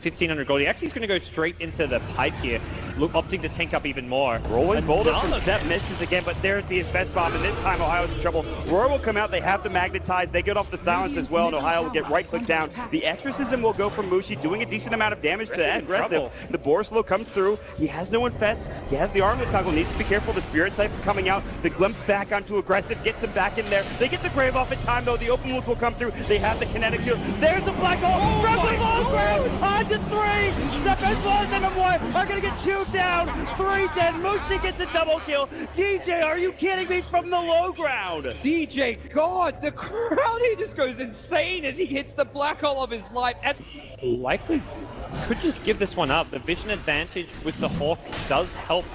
1,500 gold. He actually is going to go straight into the pipe here, opting to tank up even more. Rolling boulder from Zep misses again, but there's the best bomb, and this time Ohio's in trouble. Roar will come out, they have the magnetize, they get off the silence as well, and Ohio will get right click down. The exorcism will go from Mushi, doing a decent amount of damage to that aggressive. The Borslow comes through, he has no infest, he has the armlet toggle, needs to be careful, the Spirit Siphon coming out, the glimpse back onto aggressive, gets him back in there. They get the Grave off in time though, the open wounds will come through, they have the kinetic shield. There's the black hole, from the low ground, on to 3, Step as well as NM1 are gonna get chewed down, 3 dead, Mushi gets a double kill. DJ, are you kidding me, from the low ground? DJ, God, the crowd, he just goes insane as he hits the black hole of his life. And likely could just give this one up. The vision advantage with the Hawk does help.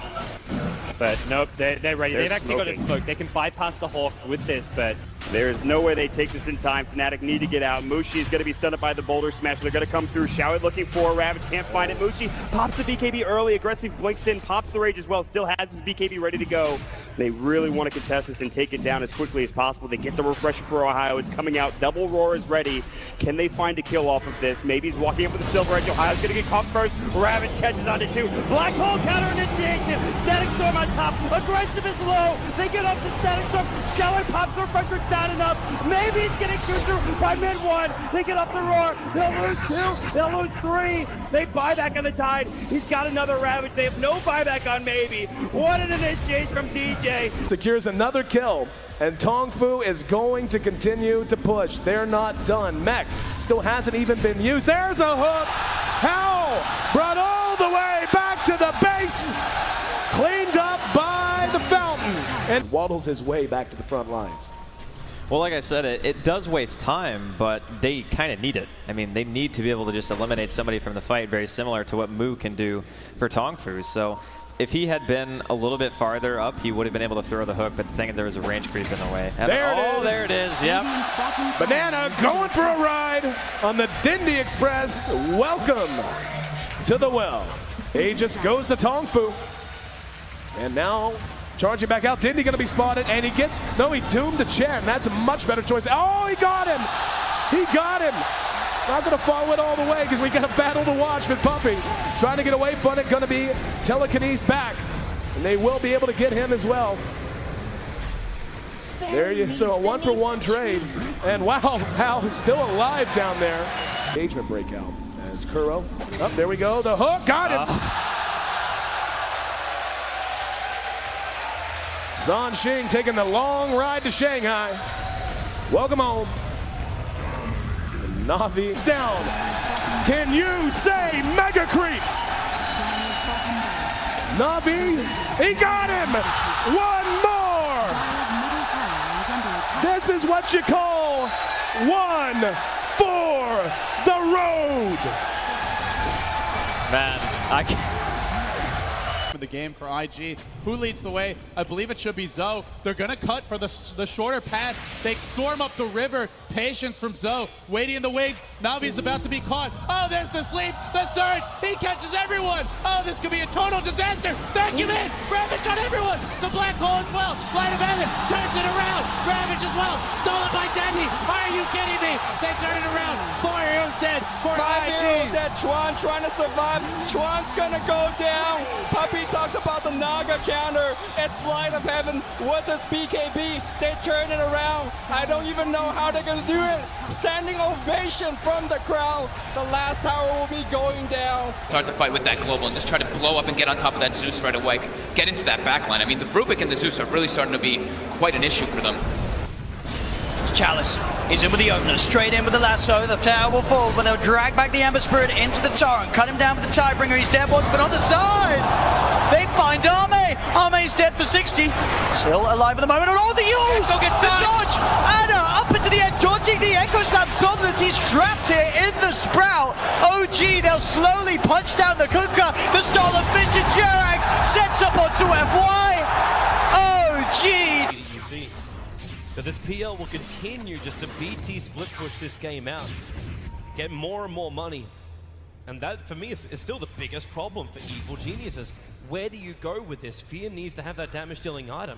But nope, they're ready. They've actually got a smoke. They can bypass the Hawk with this, but there's no way they take this in time. Fnatic need to get out. Mushi is going to be stunned by the boulder smash. They're going to come through. Showit looking for a Ravage. Can't find it. Mushi pops the BKB early. Aggressive blinks in. Pops the Rage as well. Still has his BKB ready to go. They really want to contest this and take it down as quickly as possible. They get the refresher for Ohio. It's coming out. Double Roar is ready. Can they find a kill off of this? Maybe he's walking up with the Silver Edge. Ohio's going to get caught first. Ravage catches onto 2. Black Hole counter initiation. Static Storm on top. Aggressive is low. They get up to Static Storm. Showit pops the refresher. It's not enough. Maybe he's getting chewed through by mid 1. They get up the Roar. They'll lose 2. They'll lose 3. They buy back on the Tide. He's got another Ravage. They have no buyback on Maybe. What an initiation from DJ. Secures another kill, and Tongfu is going to continue to push. They're not done. Mech still hasn't even been used. There's a hook. Howl brought all the way back to the base. Cleaned up by the fountain. And waddles his way back to the front lines. Well, like I said, it does waste time, but they kind of need it. I mean, they need to be able to just eliminate somebody from the fight, very similar to what Mu can do for Tongfu. So if he had been a little bit farther up, he would have been able to throw the hook, but the thing is there was a range creep in the way. There it is, yep. Banana going for a ride on the Dindy Express. Welcome to the well. He just goes to Tongfu. And now charging back out. Dindy going to be spotted, and he gets, no, he doomed to Chen. That's a much better choice. Oh, he got him. He got him. Not going to follow it all the way because we got a battle to watch with Puppy. Trying to get away from it, going to be telekinesis back. And they will be able to get him as well. There you so a 1-for-1 trade. And wow, Hal is still alive down there. Engagement breakout as Kuro. Oh, there we go. The hook got him. Zhan Xing taking the long ride to Shanghai. Welcome home. Navi down. Can you say mega creeps? Navi, he got him. One more. This is what you call one for the road. Man, I can't. The game for IG. Who leads the way? I believe it should be Zoe. They're gonna cut for the shorter path. They storm up the river. Patience from Zoe. Waiting in the wings. Navi's about to be caught. Oh, there's the sleep. The surge. He catches everyone. Oh, this could be a total disaster. Vacuum in. Ravage on everyone. The black hole as well. Light of heaven turns it around. Ravage as well. Stolen by Dendy. Are you kidding me? They turn it around. 4 heroes dead. 5 heroes dead. Chuan trying to survive. Chuan's gonna go down. Puppy talked about the Naga counter. It's Light of Heaven with his BKB. They turn it around. I don't even know how they're gonna do it. Standing ovation from the crowd. The last tower will be going down. Start the fight with that global and just try to blow up and get on top of that Zeus right away. Get into that backline. I mean, the Rubik and the Zeus are really starting to be quite an issue for them. Chalice is in with the opener, straight in with the lasso. The tower will fall, but they'll drag back the Amber Spirit into the torrent, cut him down with the Tidebringer. He's dead once, but on the side, they find Arme. Arme's dead for 60. Still alive at the moment. Oh, the use! The dodge! Anna up into the end, dodging the Echo Slap. Somnus, he's trapped here in the Sprout. OG, they'll slowly punch down the Kunkka. The Stolen Vision Jerax sets up onto FY. OG! But this PL will continue just to BT split push this game out, get more and more money. And that, for me, is still the biggest problem for Evil Geniuses. Where do you go with this? Fear needs to have that damage dealing item.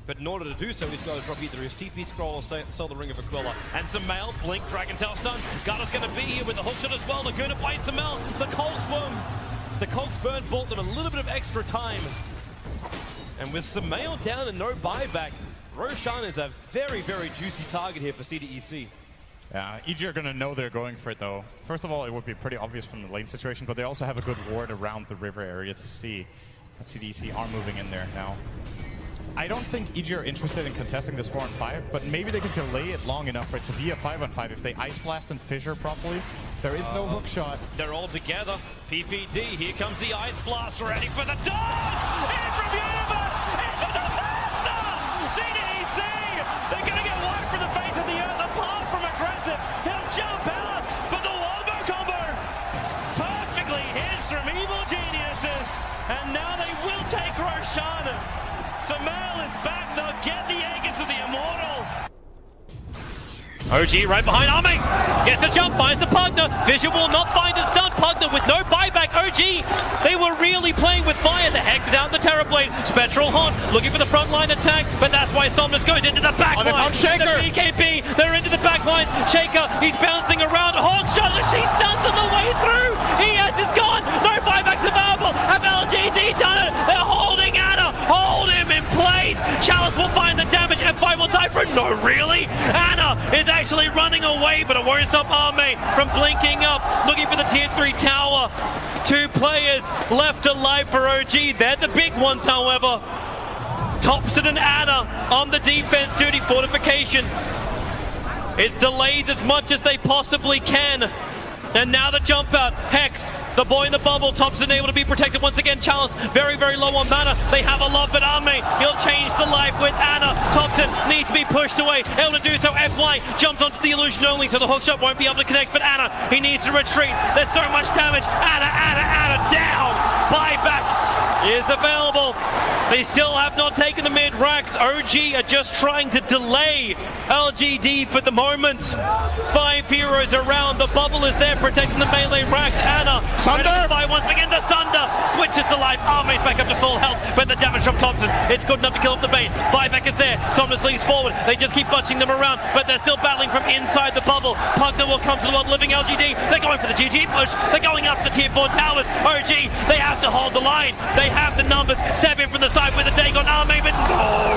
But in order to do so, he's got to drop either his TP scroll or sell the Ring of Aquila. And Sumail, blink, Dragon Tail stun. Gala's going to be here with the hookshot as well. Laguna bites Sumail. The Colt's burn bought them a little bit of extra time. And with Sumail down and no buyback, Roshan is a very, very juicy target here for CDEC. Yeah, EG are going to know they're going for it, though. First of all, it would be pretty obvious from the lane situation, but they also have a good ward around the river area to see that CDEC are moving in there now. I don't think EG are interested in contesting this 4-on-5, but maybe they can delay it long enough for it to be a 5-on-5 if they Ice Blast and Fissure properly. There is no hook shot. They're all together. PPD, here comes the Ice Blast, ready for the dog! In from Universe! It's a disaster! CDEC! They're going to get wiped from the face of the earth, apart from aggressive. He'll jump out, but the Wombo combo perfectly hits from Evil Geniuses, and now they will take Roshan. Sumail is back, they'll get the Aegis of the Immortal. OG right behind Ame, gets the jump, finds the Pugner. Vision will not find a stun. Pugner with no buyback. OG, they were really playing with fire. The Hex down the Terrorblade. Spectral Haunt looking for the front line attack, but that's why Somnus goes into the back line. The BKB, they're into the back line. Shaker, he's bouncing around. Hawk shot, she stuns on the way through. ES is gone. No buybacks available. Have LGD done it? They're holding Anna. Hold him in place. Chalice will find the damage. F5 will die for it. No, really? Anna is actually running away, but it won't stop Arme from blinking up, looking for the tier 3 tower. 2 players left alive for OG. They're the big ones, however. Thompson and Anna on the defense duty. Fortification. It's delayed as much as they possibly can. And now the jump out. Hex, the boy in the bubble. Thompson able to be protected once again. Chalice very, very low on mana. They have a lot, but Arme, he'll change the life with Anna. Thompson needs to be pushed away. Able to do so. FY jumps onto the illusion only, so the hookshot won't be able to connect. But Anna, he needs to retreat. There's so much damage. Anna down. Buyback is available. They still have not taken the mid racks. OG are just trying to delay LGD for the moment. 5 heroes around. The bubble is there protecting the melee racks. Anna, Sunder by once again. The Sunder switches to life. Arme's back up to full health, but the damage from Thompson, it's good enough to kill off the bait. Buyback is there. Somnus leads forward. They just keep bunching them around, but they're still battling from inside the bubble. Pugner will come to the world living LGD. They're going for the GG push. They're going up the tier 4 towers. OG, they have to hold the line. They have the numbers. Seven from the side with a take on Arme, but no!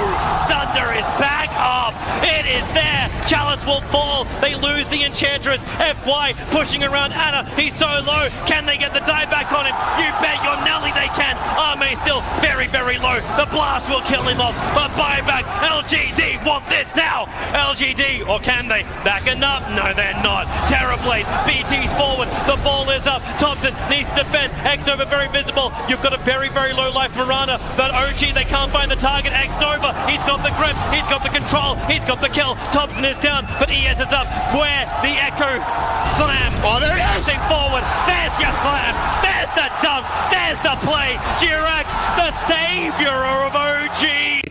Sunder is back up. It is there. Chalice will fall. They lose the Enchantress. FY pushing around Anna. He's so low. Can they get the die back on him? You bet your Nelly they can. Arme still very, very low. The blast will kill him off. But buyback. LGD want this now. LGD, or can they? Backing up? No, they're not. Terrorblade. BT's forward. The ball is up. Thompson needs to defend. X-Nova very visible. You've got a very, very low life Mirana. But OG, they can't find the target. X-Nova, he's got the grip. He's got the control. He's got the kill. Thompson is down, but ES is up. Where the Echo slam. Oh, there it is. Forward. There's your slam. There's the dunk. There's the play. Jirax, the savior of OG.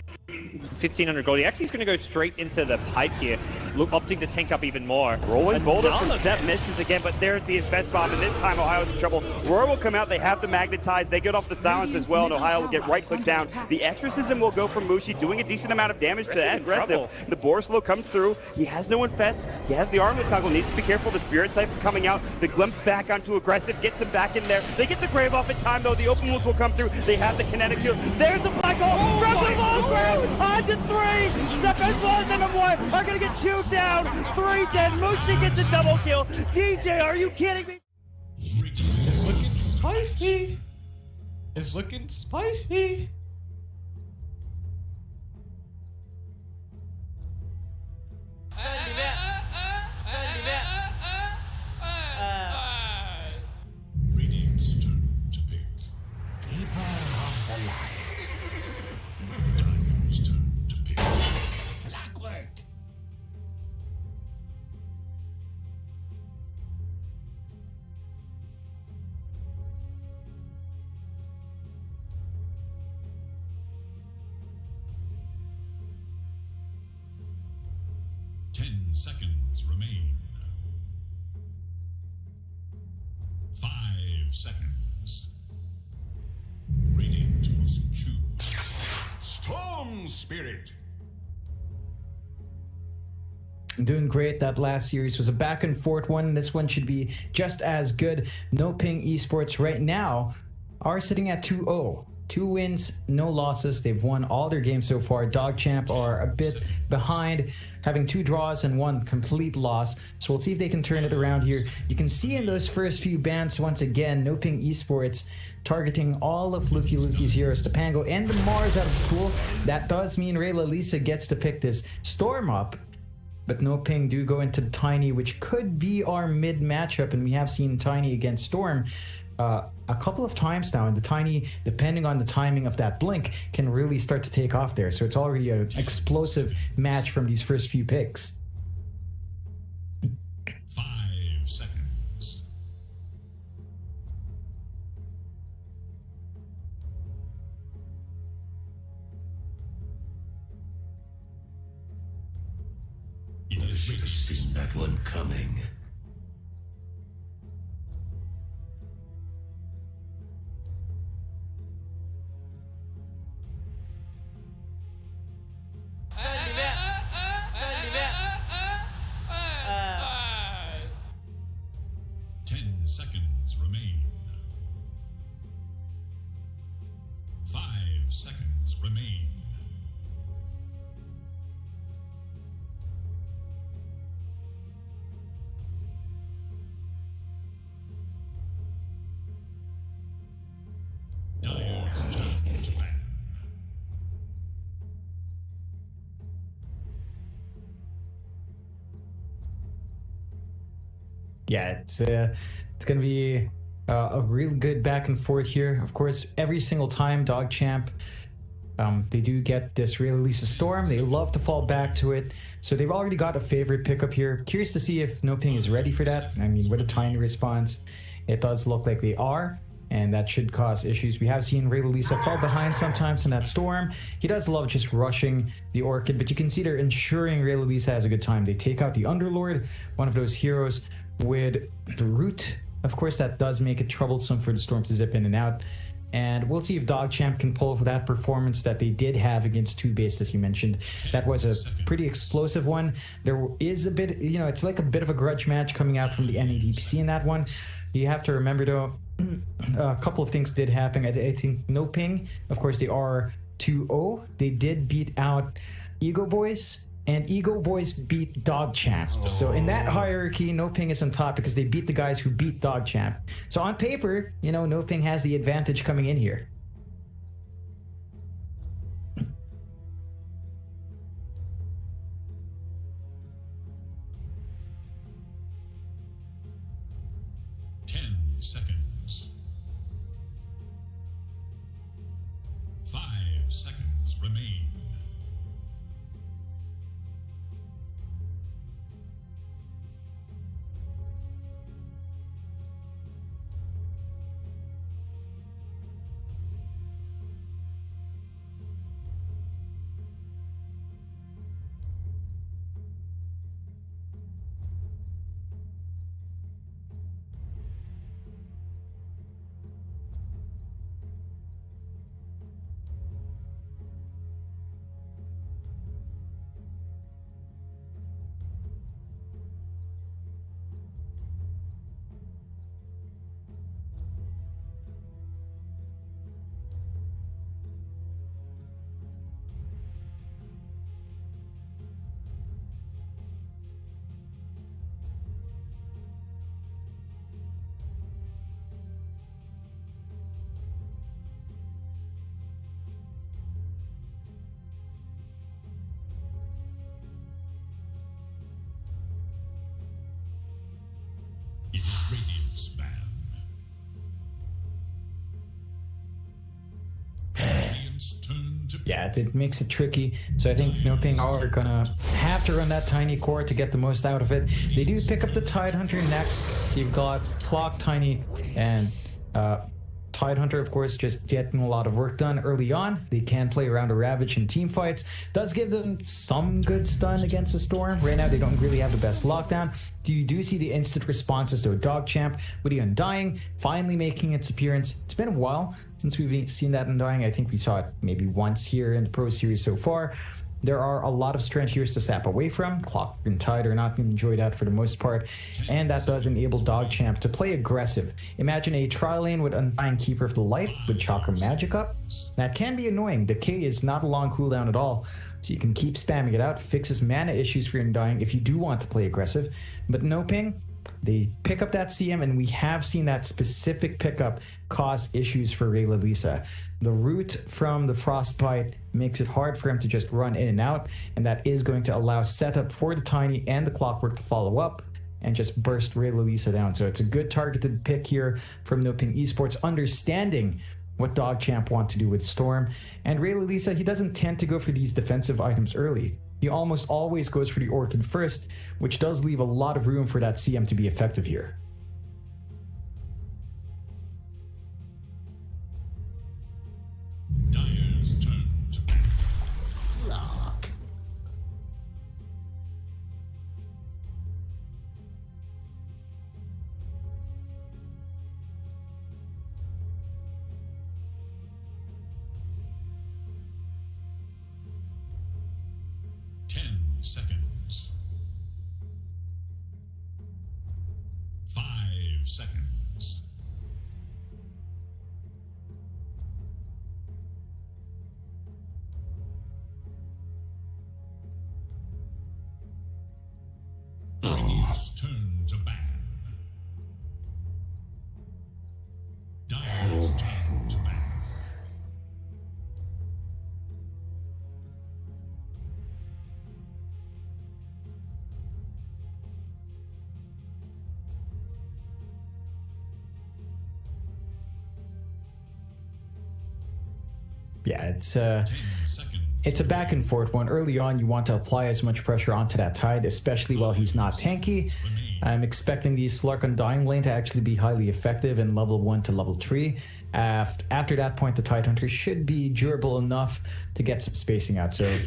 1,500 gold. He actually is going to go straight into the pipe here, opting to tank up even more. Rolling boulder from Zep misses again, but there's the invest bomb, and this time Ohio's in trouble. Roar will come out, they have the magnetize, they get off the silence as well, and Ohio will get right click down. The exorcism will go from Mushi, doing a decent amount of damage to that aggressive. The Borislow comes through, he has no infest, he has the armlet toggle, needs to be careful, the Spirit Cypher coming out, the glimpse back onto aggressive, gets him back in there. They get the Grave off in time though, the open wounds will come through, they have the kinetic shield. There's the black hole, from the long ground, on to 3, Zep as well as NM1 are gonna get chewed down. 3 dead. Mushi gets a double kill. DJ, are you kidding me? It's looking spicy. It's looking spicy. Radiant's turn to pick. Keeper of the light. Diamond's turn to pick. Blackwork. Seconds remain. 5 seconds. Radiant must choose. Storm Spirit. Doing great. That last series was a back and forth one. This one should be just as good. NoPing Esports right now are sitting at 2-0. 2 wins, no losses. They've won all their games so far. DogChamp are a bit behind, having 2 draws and 1 complete loss. So we'll see if they can turn it around here. You can see in those first few bans, once again, NoPing Esports targeting all of Luki's heroes, the Pango and the Mars out of the pool. That does mean Rayla Lisa gets to pick this Storm up. But NoPing do go into Tiny, which could be our mid matchup, and we have seen Tiny against Storm a couple of times now, and the Tiny, depending on the timing of that blink, can really start to take off there. So it's already an explosive match from these first few picks. 5 seconds. I should have seen that one coming. Seconds remain. 5 seconds remain. Dire's turn to ban. Yeah, it's going to be a really good back and forth here. Of course, every single time DogChamp, they do get this Rayla Lisa Storm. They love to fall back to it. So they've already got a favorite pickup here. Curious to see if NoPing is ready for that. I mean, with a Tiny response, it does look like they are, and that should cause issues. We have seen Rayla Lisa fall behind sometimes in that Storm. He does love just rushing the Orchid, but you can see they're ensuring Rayla Lisa has a good time. They take out the Underlord, one of those heroes with the Root. Of course, that does make it troublesome for the Storm to zip in and out. And we'll see if DogChamp can pull for that performance that they did have against 2-Base, as you mentioned. That was a pretty explosive one. There is a bit, you know, it's like a bit of a grudge match coming out from the NADPC in that one. You have to remember, though, a couple of things did happen. I think NoPing, of course, they are 2-0. They did beat out Ego Boys, and Ego Boys beat DogChamp. So in that hierarchy, NoPing is on top because they beat the guys who beat DogChamp. So on paper, you know, NoPing has the advantage coming in here. Seconds. 5 seconds remain. It is Radiant's ban. Radiant's turn to Yeah, it makes it tricky. So I think NoPing are gonna have to run that Tiny core to get the most out of it. They do pick up the Tidehunter next. So you've got Clock, Tiny, and Tidehunter, of course, just getting a lot of work done early on. They can play around a Ravage in team fights. Does give them some good stun against the Storm. Right now, they don't really have the best lockdown. You do see the instant responses, though. DogChamp with the Undying finally making its appearance. It's been a while since we've seen that Undying. I think we saw it maybe once here in the Pro Series so far. There are a lot of strength here to sap away from. Clock and Tide are not going to enjoy that for the most part, and that does enable DogChamp to play aggressive. Imagine a trial lane with Undying Keeper of the Light with Chakra Magic up. That can be annoying. Decay is not a long cooldown at all, so you can keep spamming it out. Fixes mana issues for Undying if you do want to play aggressive. But NoPing, they pick up that CM, and we have seen that specific pickup cause issues for Rayla Lisa. The root from the Frostbite makes it hard for him to just run in and out, and that is going to allow setup for the Tiny and the Clockwork to follow up and just burst Rayla Lisa down. So it's a good targeted pick here from NoPing Esports, understanding what DogChamp want to do with Storm. And Rayla Lisa, he doesn't tend to go for these defensive items early. He almost always goes for the Orchid first, which does leave a lot of room for that CM to be effective here. Dire's turn to Flock. Seconds. 5 seconds. Dire's turn to ban. Dire's turn to ban. Yeah, it's a back and forth one. Early on, you want to apply as much pressure onto that Tide, especially while he's not tanky. I'm expecting the Slark Undying lane to actually be highly effective in level 1 to level 3. After that point, the Tidehunter should be durable enough to get some spacing out. So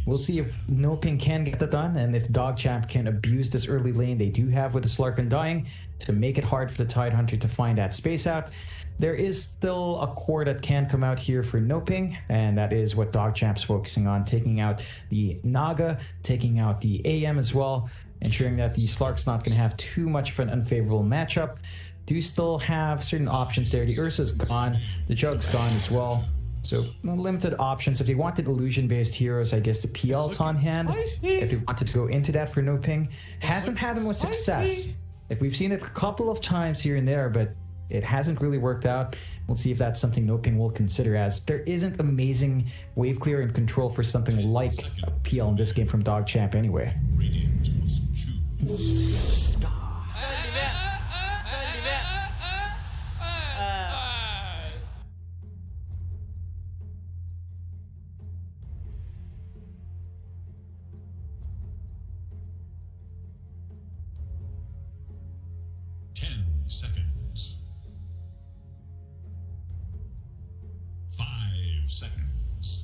we'll see if NoPing can get that done, and if DogChamp can abuse this early lane they do have with the Slark Undying to make it hard for the Tidehunter to find that space out. There is still a core that can come out here for NoPing, and that is what DogChamp's focusing on, taking out the Naga, taking out the AM as well, ensuring that the Slark's not going to have too much of an unfavorable matchup. Do still have certain options there. The Ursa's gone, the Jug's gone as well. So limited options. If they wanted illusion-based heroes, I guess the PL's on hand. If they wanted to go into that for NoPing, hasn't had much success. Like, we've seen it a couple of times here and there, but it hasn't really worked out. We'll see if that's something NoPing will consider, as there isn't amazing wave clear and control for something like a PL in this game from DogChamp anyway. Seconds. 5 seconds.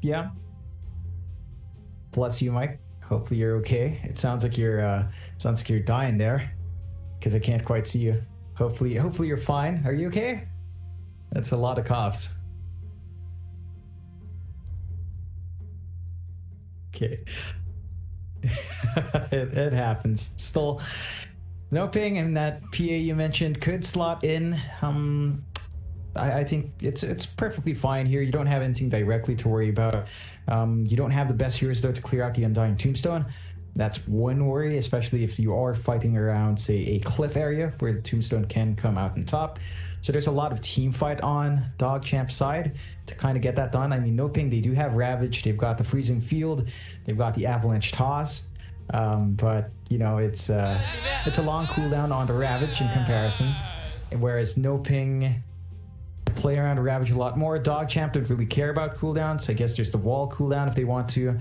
Yeah. Bless you, Mike. Hopefully you're okay. It sounds like you're dying there, because I can't quite see you. Hopefully you're fine. Are you okay? That's a lot of coughs. Okay. it happens. Still, NoPing and that PA you mentioned could slot in. I think it's perfectly fine here. You don't have anything directly to worry about. You don't have the best heroes though to clear out the Undying Tombstone. That's one worry, especially if you are fighting around, say, a cliff area where the Tombstone can come out on top. So there's a lot of team fight on DogChamp's side to kind of get that done. I mean, NoPing, they do have Ravage. They've got the Freezing Field. They've got the Avalanche Toss. But, you know, it's a long cooldown on the Ravage in comparison. Whereas NoPing play around Ravage a lot more. DogChamp don't really care about cooldowns. I guess there's the wall cooldown if they want to.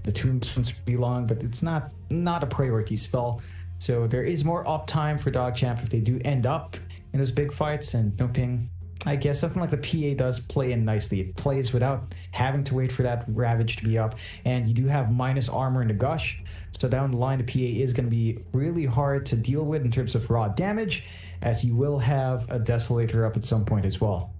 The Tombstone's pretty long, but it's not a priority spell. So there is more uptime for DogChamp if they do end up in those big fights, and NoPing, I guess something like the PA does play in nicely. It plays without having to wait for that Ravage to be up. And you do have minus armor in the Gush. So down the line, the PA is going to be really hard to deal with in terms of raw damage, as you will have a Desolator up at some point as well.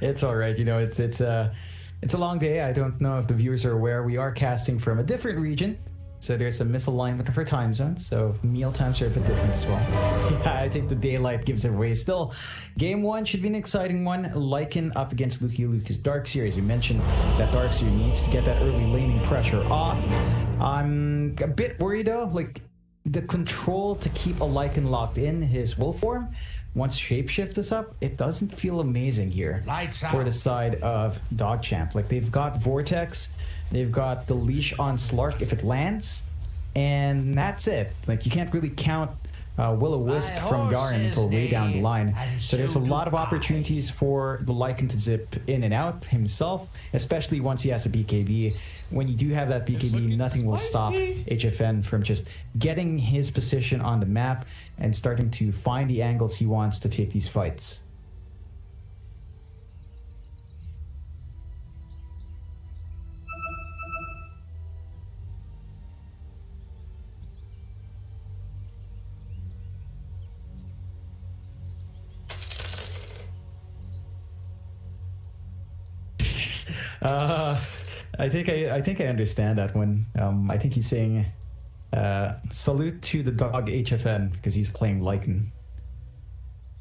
It's all right, you know. It's a long day. I don't know if the viewers are aware. We are casting from a different region, so there's a misalignment of our time zones. So meal times are a bit different as well. Yeah, I think the daylight gives it away. Still, game one should be an exciting one. Lycan up against Luca's Darkseer. As you mentioned, that Darkseer needs to get that early laning pressure off. I'm a bit worried though. Like, the control to keep a Lycan locked in his will form, once Shapeshift is up, it doesn't feel amazing here for the side of DogChamp. Like, they've got Vortex, they've got the leash on Slark if it lands, and that's it. Like, you can't really count Will-O-Wisp from Garen until way down the line. So there's a lot of opportunities for the Lycan to zip in and out himself, especially once he has a BKB. When you do have that BKB, nothing will stop HFN from just getting his position on the map and starting to find the angles he wants to take these fights. I think I understand that one. I think he's saying salute to the dog HFN because he's playing Lycan.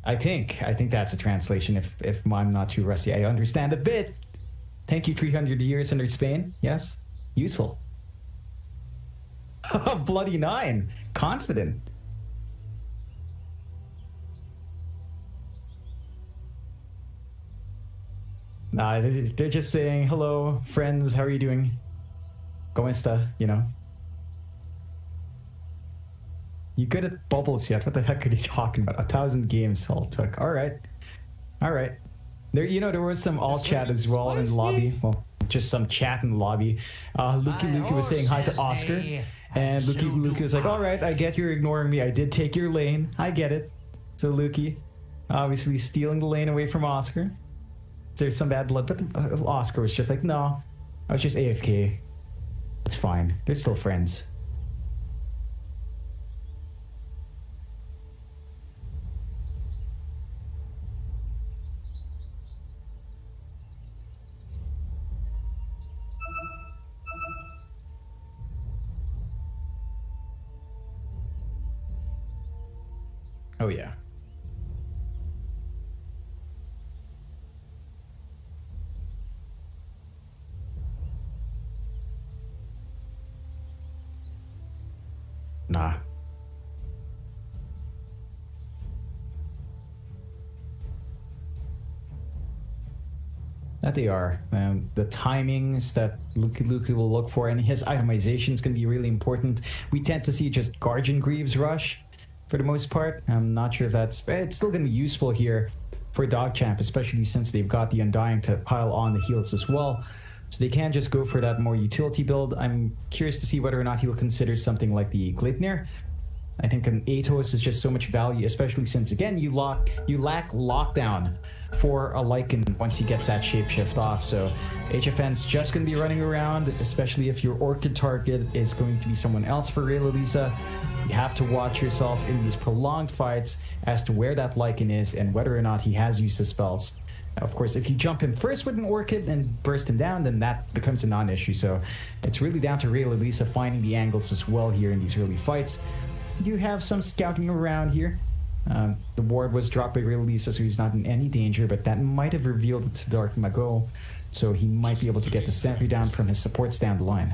I think that's a translation. If I'm not too rusty, I understand a bit. Thank you, 300 years under Spain. Yes, useful. Bloody 9, confident. Nah, they're just saying, hello, friends, how are you doing? ¿Cómo está? You know? You good at bubbles yet? What the heck are you talking about? 1,000 games all took. Alright. Alright. There was some all chat as well in the lobby. Well, just some chat in the lobby. Luki was saying hi to Oscar. And Luki was like, alright, I get you're ignoring me. I did take your lane. I get it. So Luki, obviously stealing the lane away from Oscar. There's some bad blood, but Oscar was just like, no, I was just AFK. It's fine. They're still friends. Oh yeah. Nah. That they are. The timings that Luki will look for, and his itemization is going to be really important. We tend to see just Guardian Greaves rush for the most part. I'm not sure if that's... It's still going to be useful here for DogChamp, especially since they've got the Undying to pile on the heals as well. So they can just go for that more utility build. I'm curious to see whether or not he'll consider something like the Gleipnir. I think an Atos is just so much value, especially since, again, you lack lockdown for a Lycan once he gets that shapeshift off. So HFN's just going to be running around, especially if your Orchid target is going to be someone else for Realisa. You have to watch yourself in these prolonged fights as to where that Lycan is and whether or not he has used his spells. Now, of course, if you jump him first with an Orchid and burst him down, then that becomes a non-issue. So it's really down to Realisa finding the angles as well here in these early fights. You do have some scouting around here. The ward was dropped by Realisa, so he's not in any danger, but that might have revealed it to Dark Mago, so he might be able to get the sentry down from his supports down the line.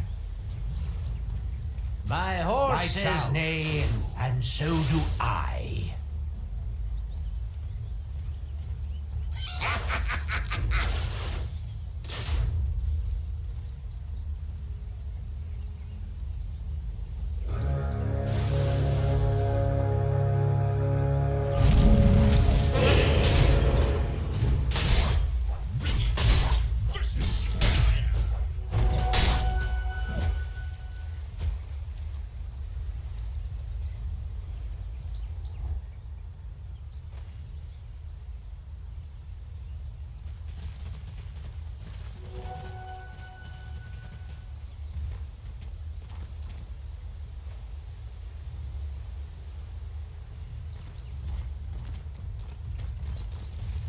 My horse says nay, and so do I.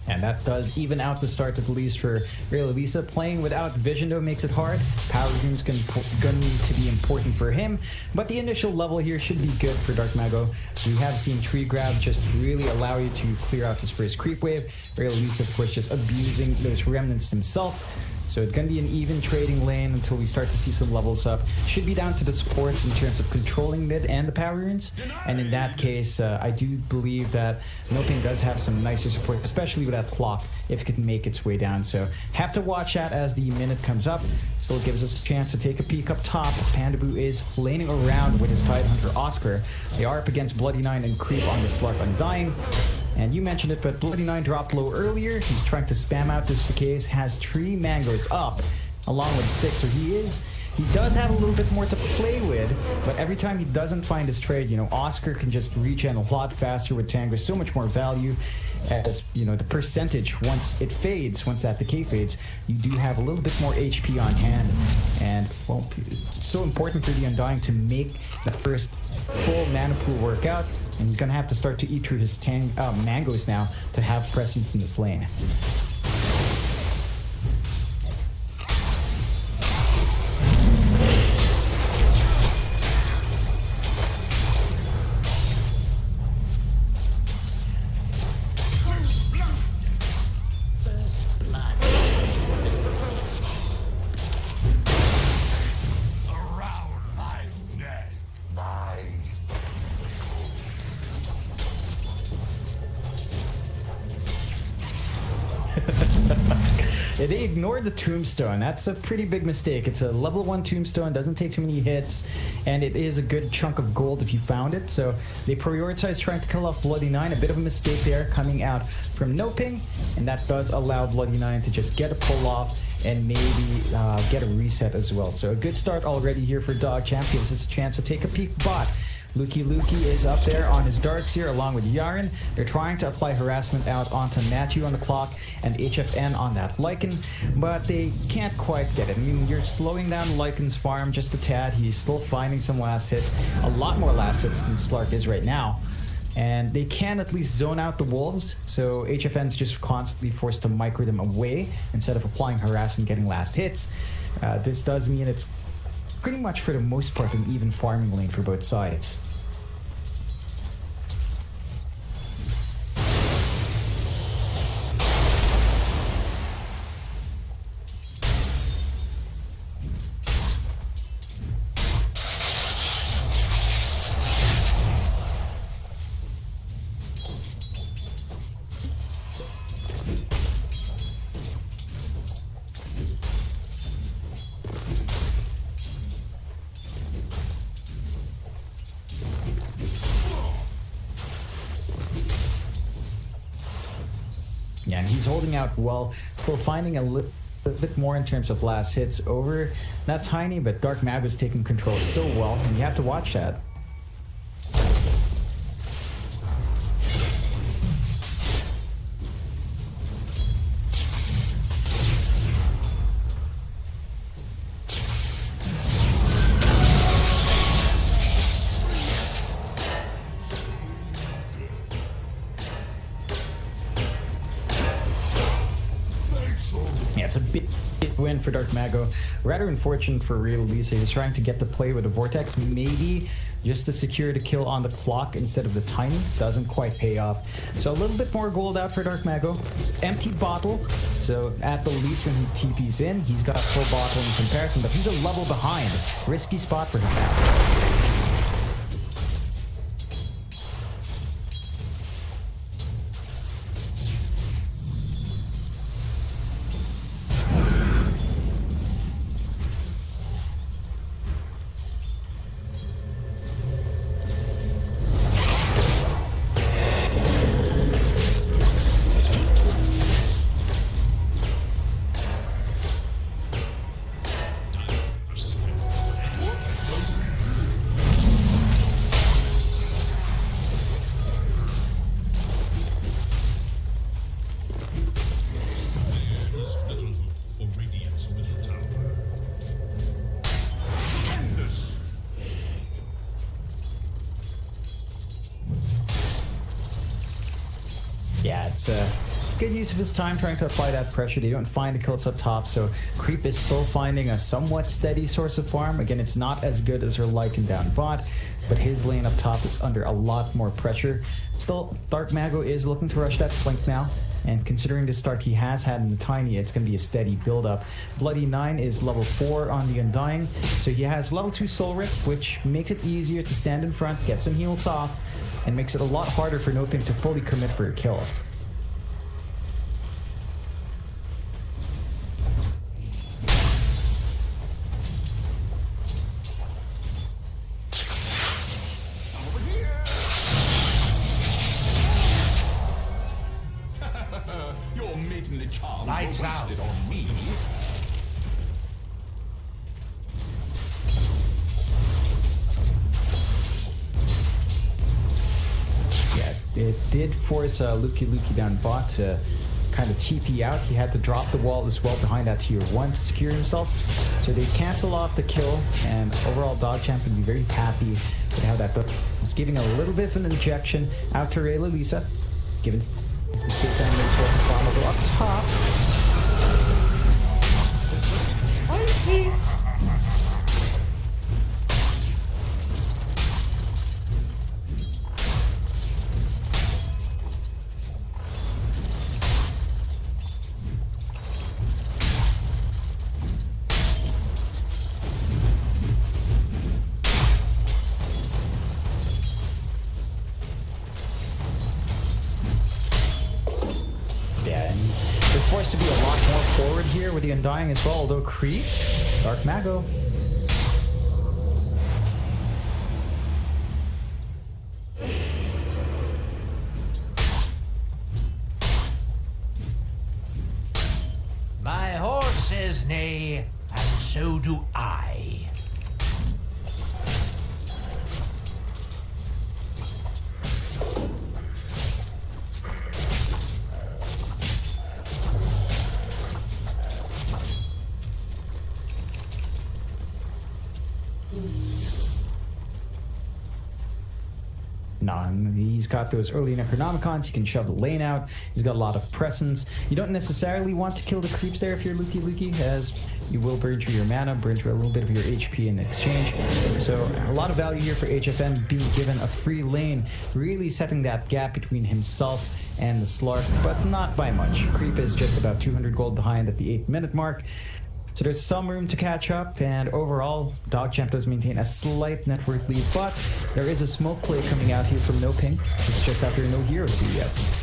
And that does even out the start, at least for Realisa. Playing without vision, though, makes it hard. Power Rune's going to be important for him, but the initial level here should be good for Dark Mago. We have seen Tree Grab just really allow you to clear out this first creep wave. Realisa, of course, just abusing those remnants himself. So it's going to be an even trading lane until we start to see some levels up. Should be down to the supports in terms of controlling mid and the power runes. And in that case, I do believe that NoPing does have some nicer support, especially with that clock, if it can make its way down. So have to watch that as the minute comes up. Still gives us a chance to take a peek up top. Pandaboo is laning around with his Tidehunter Oscar. They are up against Bloody Nine and Creep on the Slark Undying. And you mentioned it, but Bloody Nine dropped low earlier. He's trying to spam out this case, has 3 mangoes up along with sticks, so he does have a little bit more to play with, but every time he doesn't find his trade, you know, Oscar can just regen a lot faster with Tango, so much more value, as, you know, the percentage, once it fades, once that decay fades, you do have a little bit more HP on hand, and, well, it's so important for the Undying to make the first full mana pool work out, and he's gonna have to start to eat through his mangoes now to have presence in this lane. They ignored the tombstone. That's a pretty big mistake. It's a level 1 tombstone, doesn't take too many hits, and it is a good chunk of gold if you found it. So they prioritized trying to kill off Bloody Nine. A bit of a mistake there coming out from NoPing, and that does allow Bloody Nine to just get a pull off and maybe get a reset as well. So a good start already here for DogChamp. Gives us a chance to take a peek bot. Luki is up there on his darts here along with Yaren. They're trying to apply harassment out onto Matthew on the clock and HFN on that Lycan, but they can't quite get it. I mean, you're slowing down Lycan's farm just a tad. He's still finding some last hits, a lot more last hits than Slark is right now. And they can at least zone out the wolves, so HFN's just constantly forced to micro them away instead of applying harass and getting last hits. This does mean it's pretty much for the most part an even farming lane for both sides. Yeah, and he's holding out well, still finding a little bit more in terms of last hits over. Not tiny, but Dark Mago's taking control so well, and you have to watch that. it's a big win for Dark Mago. Rather unfortunate for Real Lisa. He was trying to get the play with the Vortex, maybe just to secure the kill on the clock instead of the Tiny. Doesn't quite pay off. So a little bit more gold out for Dark Mago. Empty bottle. So at the least when he TPs in, he's got a full bottle in comparison, but he's a level behind. Risky spot for him now. Yeah, it's a good use of his time trying to apply that pressure. They don't find the kills up top, so Creep is still finding a somewhat steady source of farm. Again, it's not as good as her Lycan down bot, but his lane up top is under a lot more pressure. Still, Dark Mago is looking to rush that flank now, and considering the start he has had in the Tiny, it's going to be a steady build-up. Bloody 9 is level 4 on the Undying, so he has level 2 Soul Rip, which makes it easier to stand in front, get some heals off, and makes it a lot harder for NoPing to fully commit for a kill. You're making the charms Lights out. wasted on me. It did force Liquipedia down bot to kind of TP out. He had to drop the wall as well behind that tier 1 to secure himself. So they cancel off the kill, and overall DogChamp would be very happy with how that was giving a little bit of an injection out to Rayla Lisa, given the space that makes well to farm over up top. Forced to be a lot more forward here with the Undying as well, although Creep, Dark Mago. My horse says nay, and so do I. No, he's got those early Necronomicons, he can shove the lane out, he's got a lot of presence. You don't necessarily want to kill the creeps there if you're Luki, as you will burn through your mana, burn through a little bit of your HP in exchange. So a lot of value here for HFN being given a free lane, really setting that gap between himself and the Slark, but not by much. Creep is just about 200 gold behind at the 8-minute mark. So there's some room to catch up, and overall, DogChamp does maintain a slight net worth lead, but there is a smoke play coming out here from NoPing. It's just after no heroes here yet.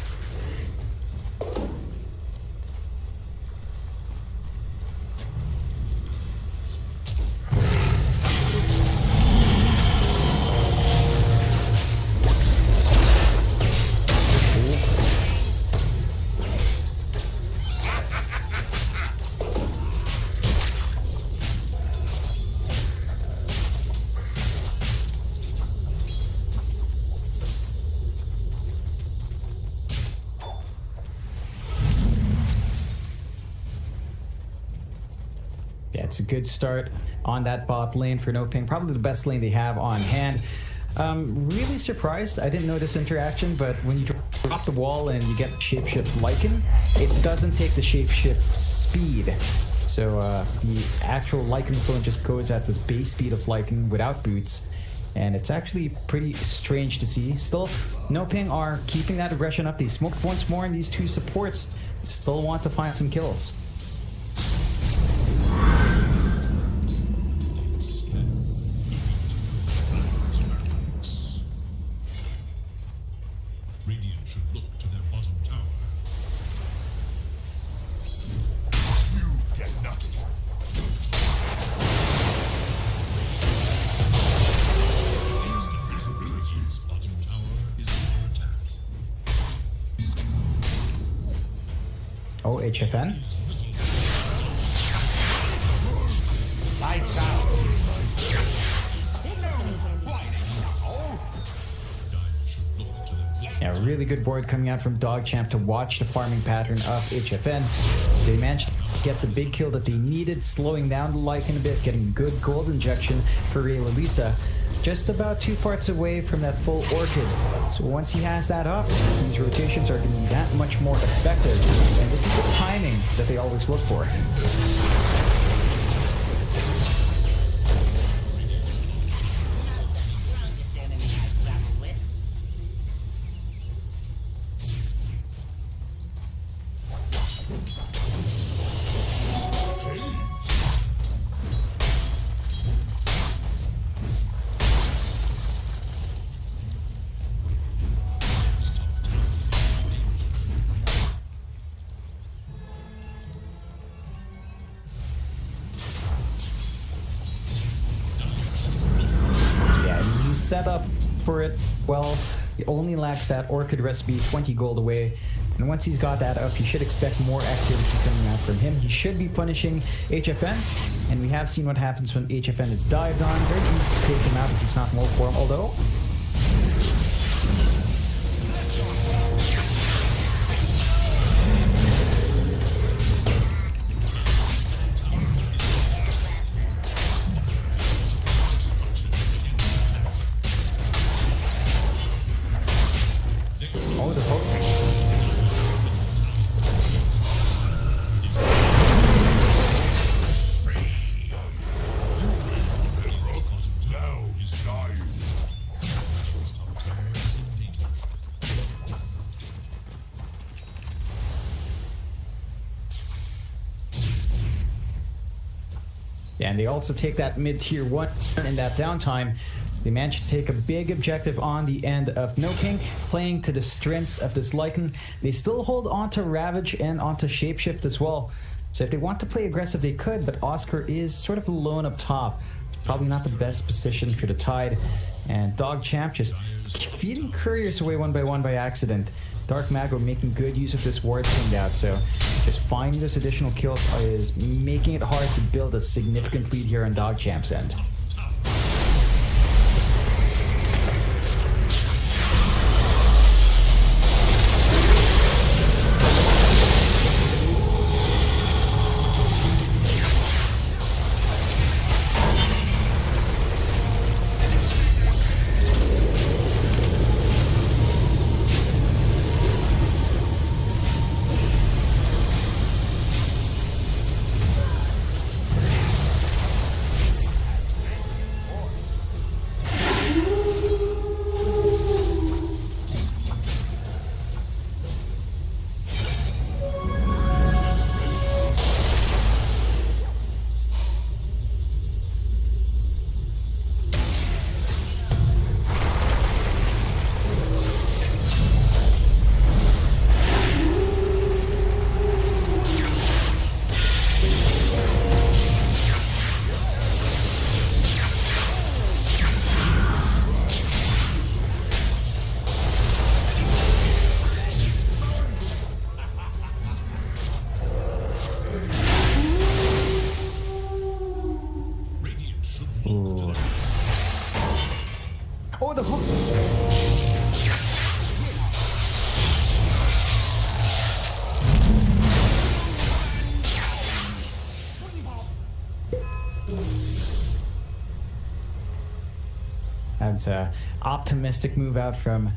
Yeah, it's a good start on that bot lane for NoPing. Probably the best lane they have on hand. Really surprised. I didn't know this interaction, but when you drop the wall and you get shapeshift Lycan, it doesn't take the shapeshift speed. So the actual Lycan clone just goes at this base speed of Lycan without boots. And it's actually pretty strange to see. Still, NoPing are keeping that aggression up. They smoked once more, and these two supports still want to find some kills. Radiant should look to their bottom tower. You get nothing. Oh, HFN. Lights out. Yeah, really good board coming out from DogChamp to watch the farming pattern of HFN. They managed to get the big kill that they needed, slowing down the Lycan a bit, getting good gold injection for Ray Lalisa. Just about 2 parts away from that full Orchid. So once he has that up, these rotations are going to be that much more effective. And this is the timing that they always look for. Set up for it well. He only lacks that Orchid recipe, 20 gold away, and once he's got that up, you should expect more activity coming out from him. He should be punishing HFN, and we have seen what happens when HFN is dived on. Very easy to take him out if he's not low for him, although and they also take that mid-tier 1 in that downtime. They managed to take a big objective on the end of NoPing, playing to the strengths of this Lycan. They still hold on to Ravage and onto Shapeshift as well. So if they want to play aggressive, they could, but Oscar is sort of alone up top. Probably not the best position for the Tide. And DogChamp just feeding couriers away one by accident. Dark Mago making good use of this ward pinned out, so just finding those additional kills is making it hard to build a significant lead here on DogChamp's end. Oh, the hook. That's an optimistic move out from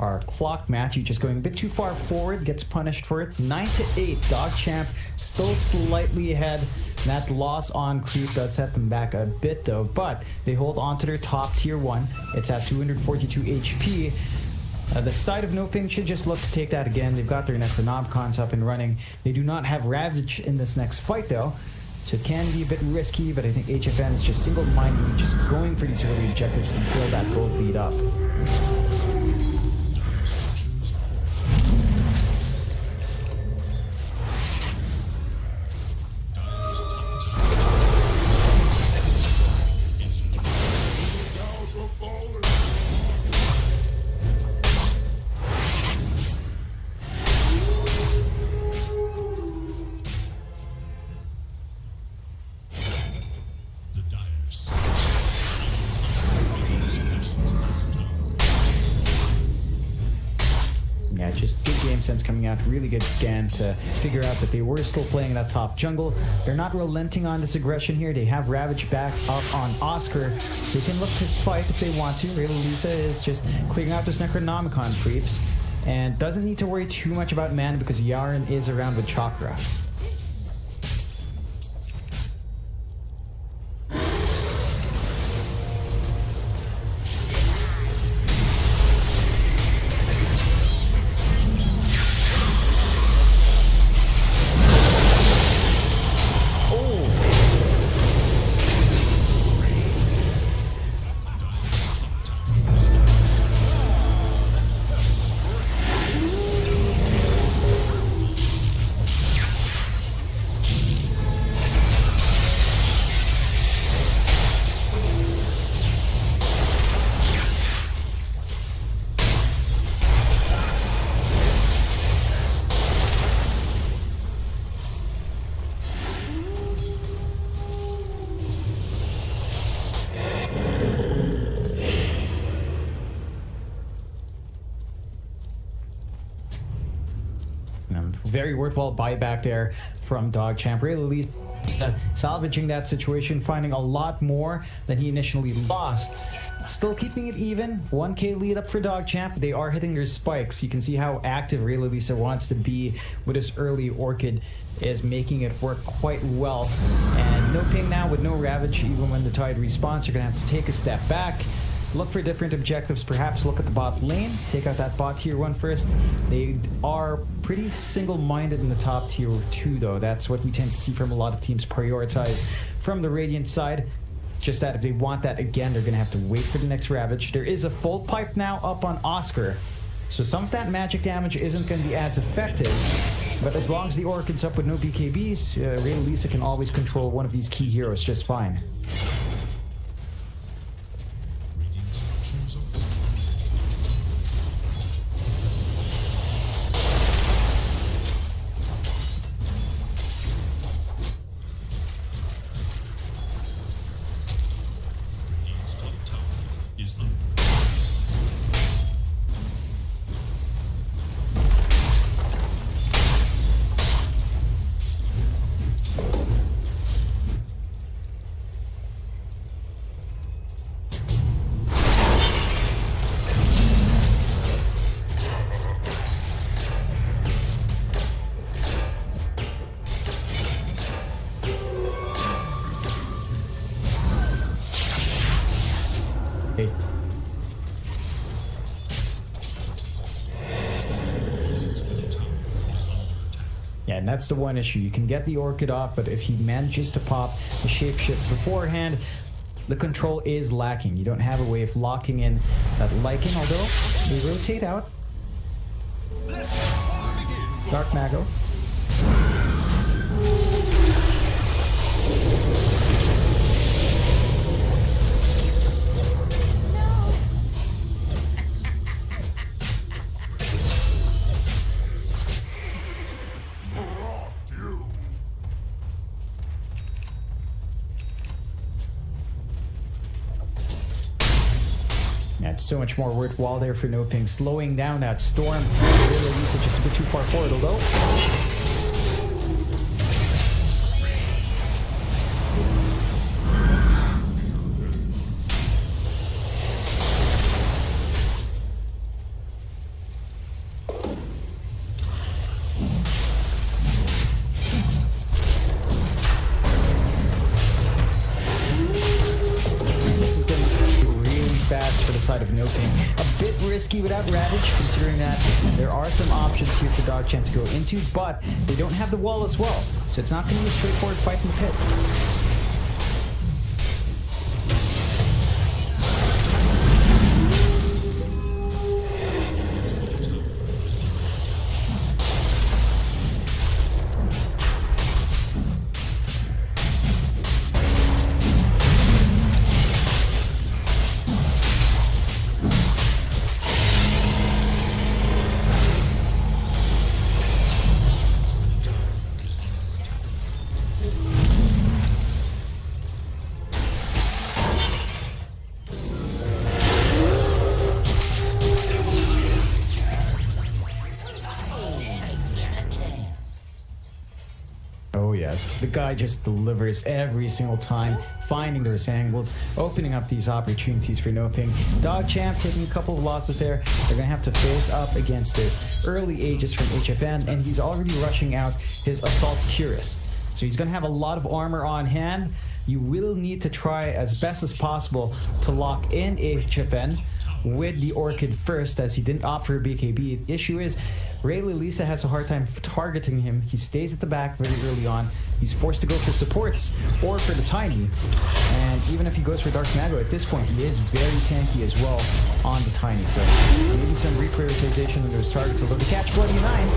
our clock. Matthew just going a bit too far forward, gets punished for it. 9-8. DogChamp still slightly ahead. That loss on creep does set them back a bit though, but they hold on to their top tier 1. It's at 242 HP. The side of NoPing should just look to take that again. They've got their Necronomicons up and running. They do not have Ravage in this next fight though, so it can be a bit risky, but I think HFN is just single-mindedly just going for these early objectives to build that gold lead up. Just good game sense coming out, really good scan to figure out that they were still playing that top jungle. They're not relenting on this aggression here. They have Ravage back up on Oscar. They can look to fight if they want to. Lisa is just clearing out those Necronomicon creeps and doesn't need to worry too much about mana because Yaren is around with Chakra. Very worthwhile buyback there from DogChamp. Really salvaging that situation, finding a lot more than he initially lost. Still keeping it even. 1k lead up for DogChamp. They are hitting their spikes. You can see how active Ray Lisa wants to be with his early Orchid, is making it work quite well. And NoPing now with no Ravage, even when the Tide respawns, you're going to have to take a step back. Look for different objectives, perhaps look at the bot lane, take out that bot tier 1 first. They are pretty single-minded in the top tier 2 though. That's what we tend to see from a lot of teams prioritize from the Radiant side. Just that if they want that again, they're going to have to wait for the next Ravage. There is a full pipe now up on Oscar, so some of that magic damage isn't going to be as effective. But as long as the Orchid's up with no BKBs, Ray Lisa can always control one of these key heroes just fine. Yeah, and that's the one issue. You can get the Orchid off, but if he manages to pop the shapeshift beforehand, the control is lacking. You don't have a way of locking in that Lycan, although they rotate out. Dark Mago. It's so much more worthwhile there for NoPing, slowing down that storm. Really, just a bit too far forward, although. side of NoPing. A bit risky without Ravage, considering that there are some options here for DogChamp to go into, but they don't have the wall as well, so it's not going to be a straightforward fight in the pit. Oh yes, the guy just delivers every single time, finding those angles, opening up these opportunities for NoPing. DogChamp taking a couple of losses there. They're gonna have to face up against this early Aegis from HFN, and he's already rushing out his Assault Cuirass. So he's gonna have a lot of armor on hand. You will need to try as best as possible to lock in HFN with the Orchid first, as he didn't opt for a BKB. The issue is, Lisa has a hard time targeting him. He stays at the back very early on. He's forced to go for supports or for the Tiny. And even if he goes for Dark Mago at this point, he is very tanky as well on the Tiny. So maybe some reprioritization of those targets, although the catch Bloody 9.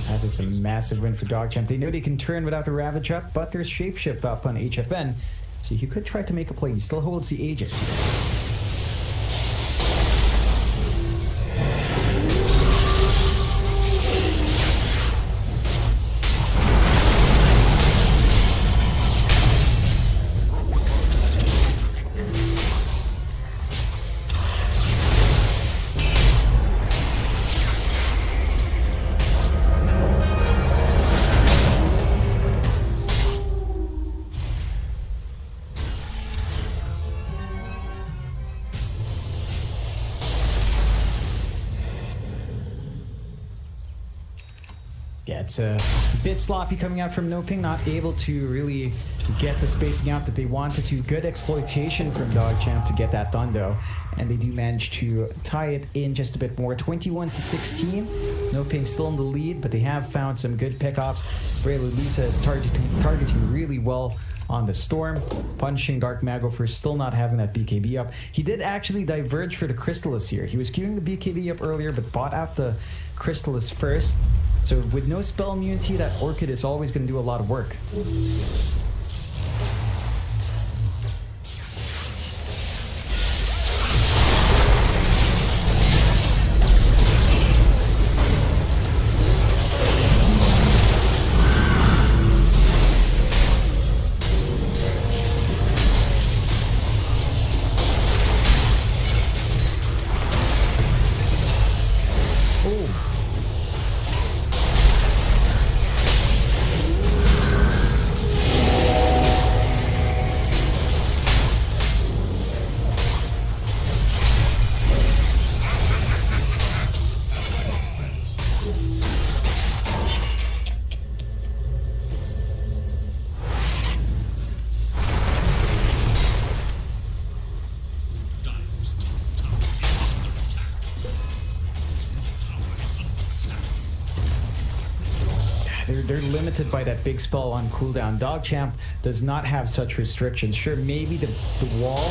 That is a massive win for DogChamp. They know they can turn without the Ravage up, but there's Shapeshift up on HFN, so he could try to make a play. He still holds the Aegis here. Yeah, it's a bit sloppy coming out from NoPing, not able to really get the spacing out that they wanted to. Good exploitation from DogChamp to get that done though, and they do manage to tie it in just a bit more. 21-16. NoPing still in the lead, but they have found some good pickoffs. Lisa is targeting really well on the Storm, punishing Dark Mago for still not having that BKB up. He did actually diverge for the Crystallis here. He was queuing the BKB up earlier, but bought out the Crystallis first. So with no spell immunity, that Orchid is always going to do a lot of work. they're limited by that big spell on cooldown. DogChamp does not have such restrictions. Sure, maybe the wall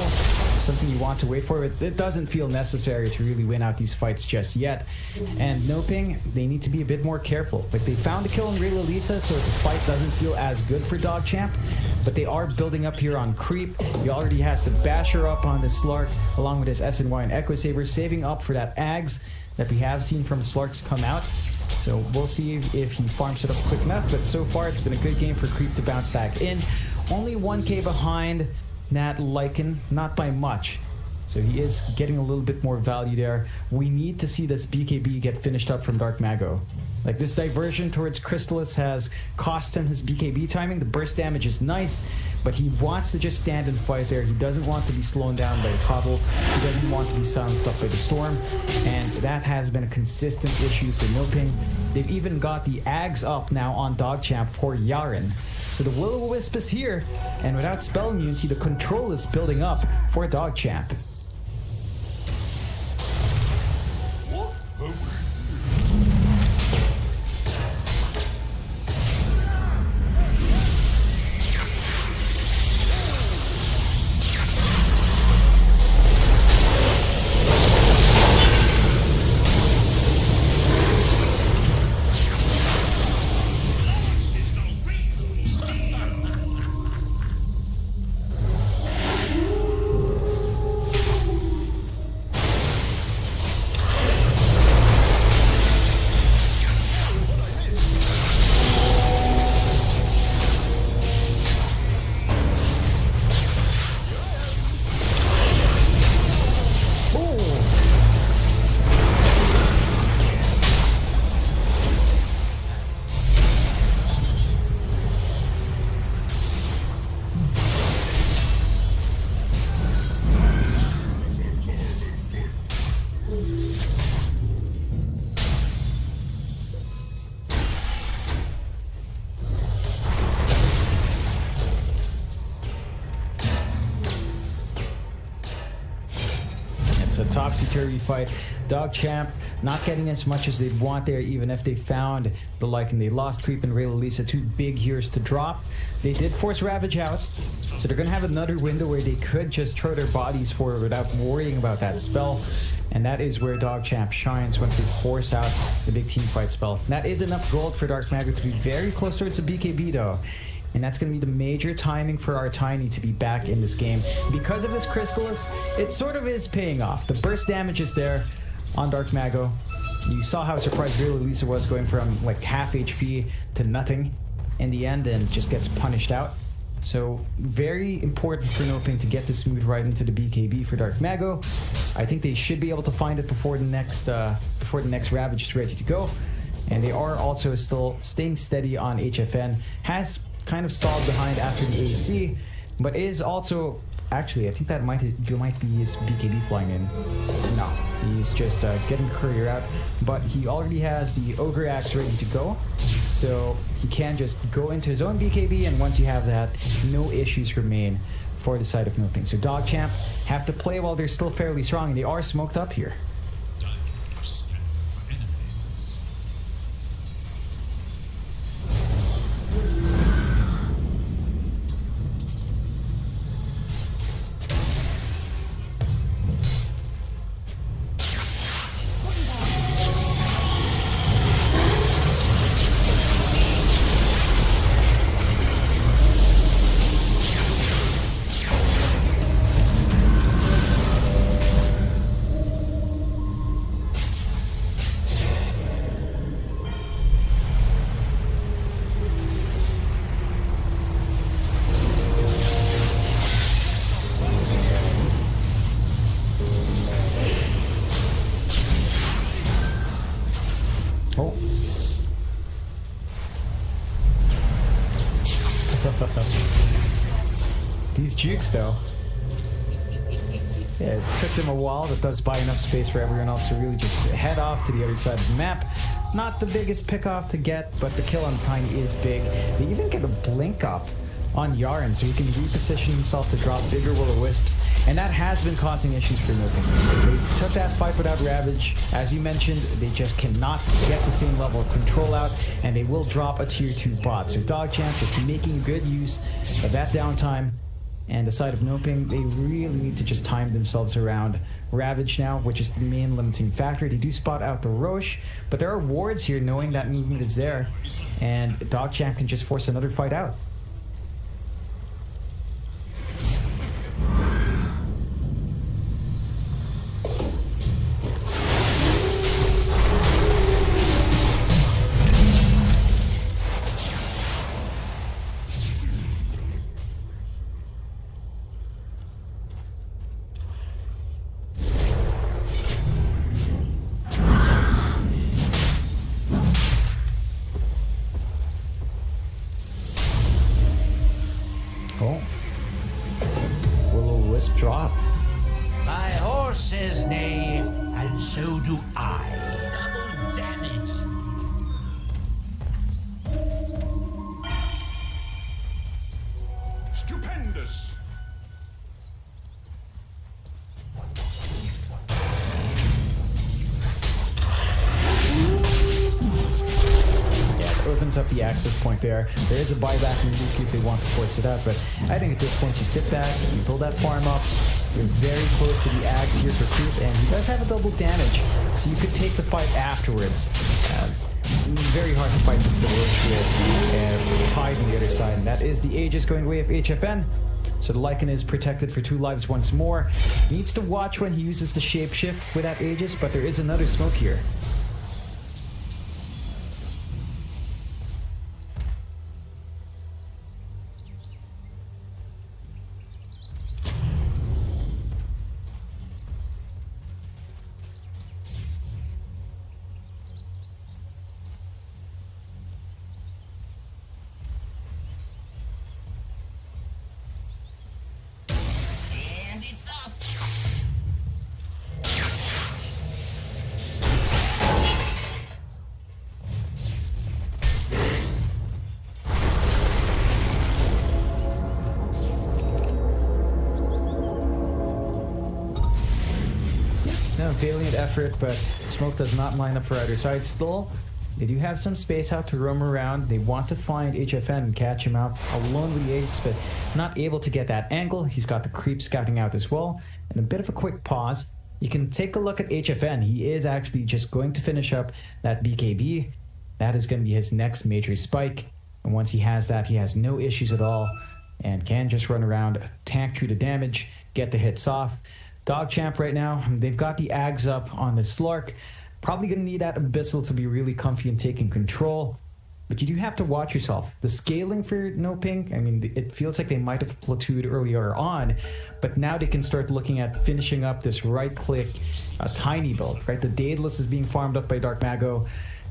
is something you want to wait for, but it doesn't feel necessary to really win out these fights just yet. And NoPing, they need to be a bit more careful. Like, they found a kill in Real Elisa, so the fight doesn't feel as good for DogChamp, but they are building up here on creep. He already has the basher up on the Slark, along with his SNY and Echo Saber, saving up for that Ags that we have seen from Slarks come out. So we'll see if he farms it up quick enough, but so far it's been a good game for Creep to bounce back in. Only 1k behind Nat Lycan, not by much. So he is getting a little bit more value there. We need to see this BKB get finished up from Dark Mago. Like, this diversion towards Crystallis has cost him his BKB timing. The burst damage is nice, but he wants to just stand and fight there. He doesn't want to be slowed down by the Cobble. He doesn't want to be silenced up by the Storm. And that has been a consistent issue for NoPing. They've even got the Ags up now on DogChamp for Yaren. So the Will-O-Wisp is here, and without spell immunity, the control is building up for DogChamp. It's a topsy-turvy fight. DogChamp not getting as much as they'd want there, even if they found the Lycan. They lost Creep and Real Elisa, two big heroes to drop. They did force Ravage out, so they're going to have another window where they could just throw their bodies forward without worrying about that spell. And that is where DogChamp shines once they force out the big team fight spell. And that is enough gold for Dark Mago to be very close towards a BKB though. And that's going to be the major timing for our Tiny to be back in this game. Because of this Crystallis, it sort of is paying off. The burst damage is there on Dark Mago. You saw how surprised Real Elisa was, going from like half HP to nothing in the end and just gets punished out. So very important for NoPing to get this move right into the BKB for Dark Mago. I think they should be able to find it before the next Ravage is ready to go. And they are also still staying steady on HFN. Has kind of stalled behind after the AC, but is also actually, I think that might be his BKB flying in. No, he's just getting courier out, but he already has the Ogre Axe ready to go, so he can just go into his own BKB, and once you have that, no issues remain for the side of NoPing. So DogChamp have to play while they're still fairly strong, and they are smoked up here. Oh. These jukes though. Yeah, it took them a while. That does buy enough space for everyone else to really just head off to the other side of the map. Not the biggest pick off to get, but the kill on Tiny is big. They even get a blink up on Yarn so he can reposition himself to drop bigger will-o-wisps, and that has been causing issues for NoPing. They took that fight without Ravage. As you mentioned, they just cannot get the same level of control out, and they will drop a tier 2 bot. So DogChamp just making good use of that downtime. And the side of NoPing, they really need to just time themselves around Ravage now, which is the main limiting factor. They do spot out the Roche, but there are wards here knowing that movement is there, and DogChamp can just force another fight out. Oh. Will-o-wisp drop. My horse says nay, and so do I. Double damage. Stupendous. Opens up the access point there. There is a buyback in Luki if they want to force it out, but I think at this point you sit back, you build that farm up, you're very close to the Axe here for creep, and he does have a double damage, so you could take the fight afterwards. Very hard to fight into the Roach with Tide on the other side, and that is the Aegis going away of HFN. So the Lycan is protected for 2 lives once more. Needs to watch when he uses the shapeshift with that Aegis, but there is another smoke here. No, valiant effort, but smoke does not line up for either side still. They do have some space out to roam around. They want to find HFN and catch him out alone with the Aegis, but not able to get that angle. He's got the creep scouting out as well. And a bit of a quick pause. You can take a look at HFN. He is actually just going to finish up that BKB. That is going to be his next major spike. And once he has that, he has no issues at all and can just run around, tank through the damage, get the hits off. DogChamp right now, they've got the Ags up on the Slark. Probably going to need that Abyssal to be really comfy and taking control. But you do have to watch yourself. The scaling for NoPing, I mean, it feels like they might have platooned earlier on, but now they can start looking at finishing up this right-click tiny build, right? The Daedalus is being farmed up by Dark Mago.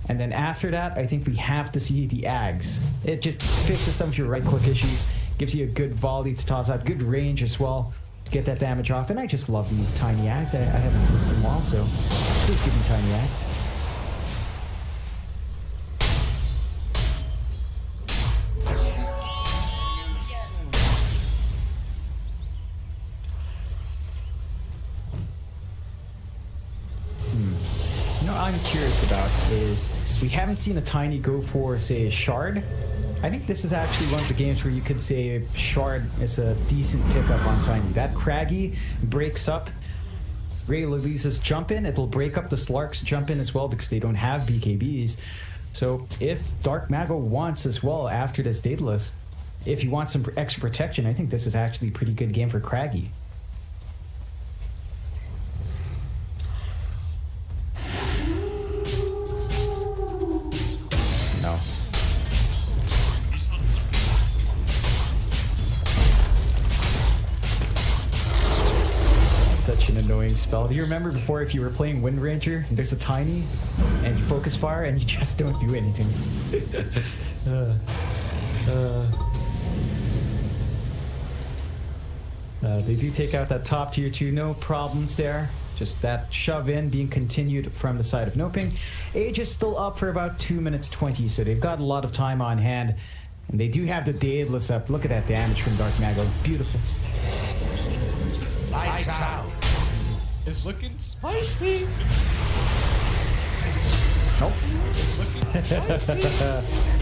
And then after that, I think we have to see the Ags. It just fixes some of your right-click issues, gives you a good volley to toss out, good range as well to get that damage off. And I just love the tiny Ags. I haven't seen them in a while, so please give me tiny Ags. You know what I'm curious about is we haven't seen a tiny go for, say, a shard. I think this is actually one of the games where you could say shard is a decent pickup on tiny. That Craggy breaks up Ray Luisa's jump in. It'll break up the Slark's jump in as well because they don't have BKBs. So if Dark Mago wants as well after this Daedalus, if you want some extra protection, I think this is actually a pretty good game for Craggy. No. Such an annoying spell. Do you remember before if you were playing Wind Ranger and there's a tiny and you focus fire and you just don't do anything? They do take out that top tier 2, no problems there. Just that shove in being continued from the side of NoPing. Age is still up for about 2 minutes 20, so they've got a lot of time on hand. And they do have the Daedalus up. Look at that damage from Dark Mago. Beautiful. Lights out. It's looking spicy. Nope. It's looking spicy.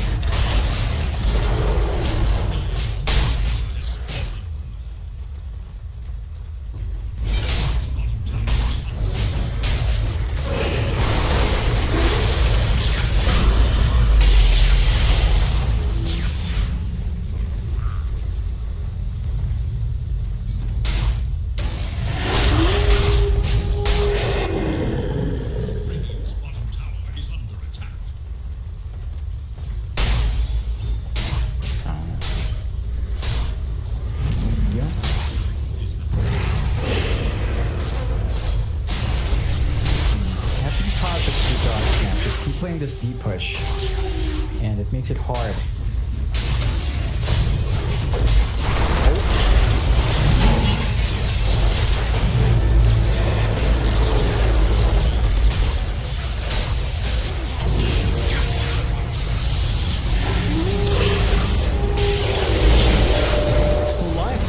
Playing this deep push, and it makes it hard. Still alive.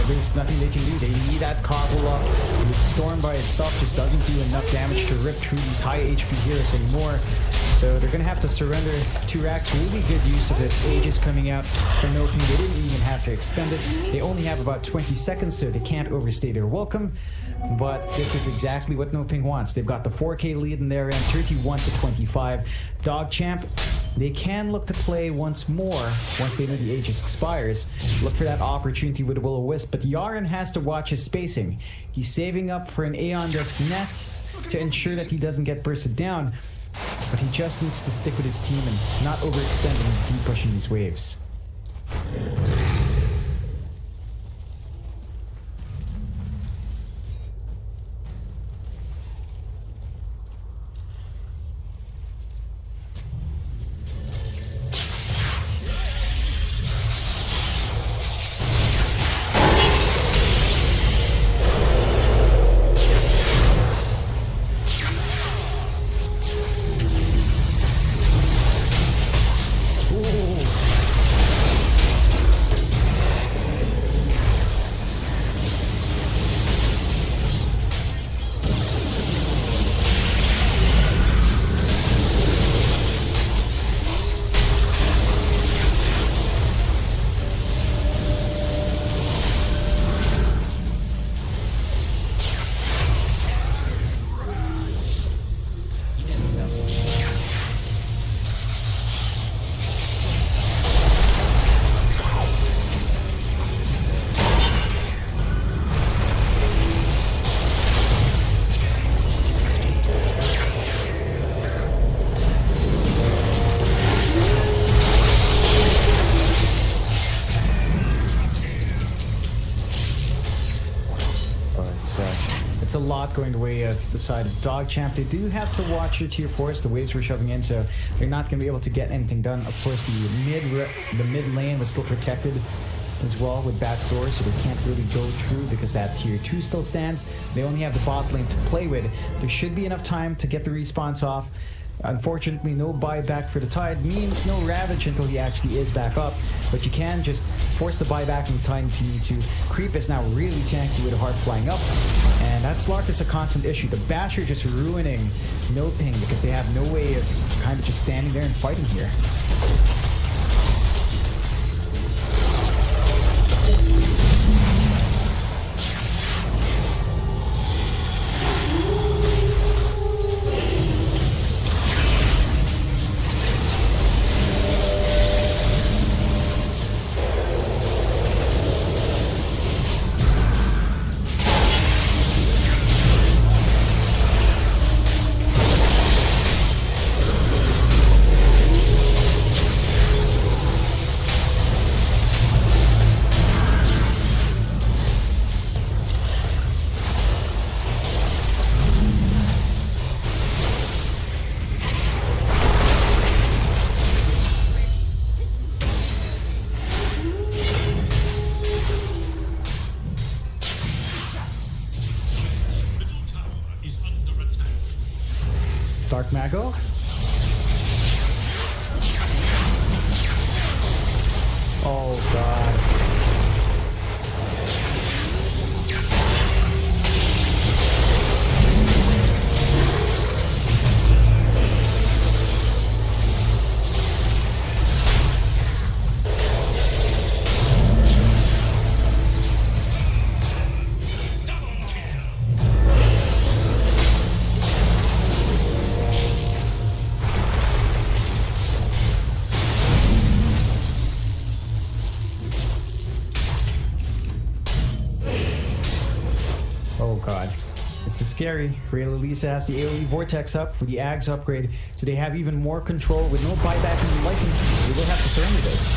There's nothing they can do. They need that Cobble up. With Storm by itself just doesn't do enough damage to rip through these high HP heroes anymore. So they're going to have to surrender 2 racks. Really good use of this. Aegis coming out from NoPing. They didn't even have to expend it. They only have about 20 seconds, so they can't overstay their welcome. But this is exactly what NoPing wants. They've got the 4K lead in their end, 31-25. DogChamp, they can look to play once more once they know the Aegis expires. Look for that opportunity with Will-O-Wisp, but Yaren has to watch his spacing. He's saving up for an Aeon Dusk Nest to ensure that he doesn't get bursted down, but he just needs to stick with his team and not overextend when he's deep pushing these waves. It's a lot going the way of the side of DogChamp. They do have to watch your tier 4s. The waves were shoving in, so they're not going to be able to get anything done. Of course, the mid lane was still protected as well with backdoors, so they can't really go through because that tier 2 still stands. They only have the bot lane to play with. There should be enough time to get the respawns off. Unfortunately, no buyback for the Tide means no Ravage until he actually is back up. But you can just force the buyback in the Tide if you need to. Creep is now really tanky with a Heart flying up. And that Slark is a constant issue. The Basher just ruining NoPing because they have no way of kind of just standing there and fighting here. Mago. Oh god. Oh god. This is scary. Real Elisa has the AoE Vortex up with the Ags upgrade, so they have even more control with no buyback in life. They will have to surrender this.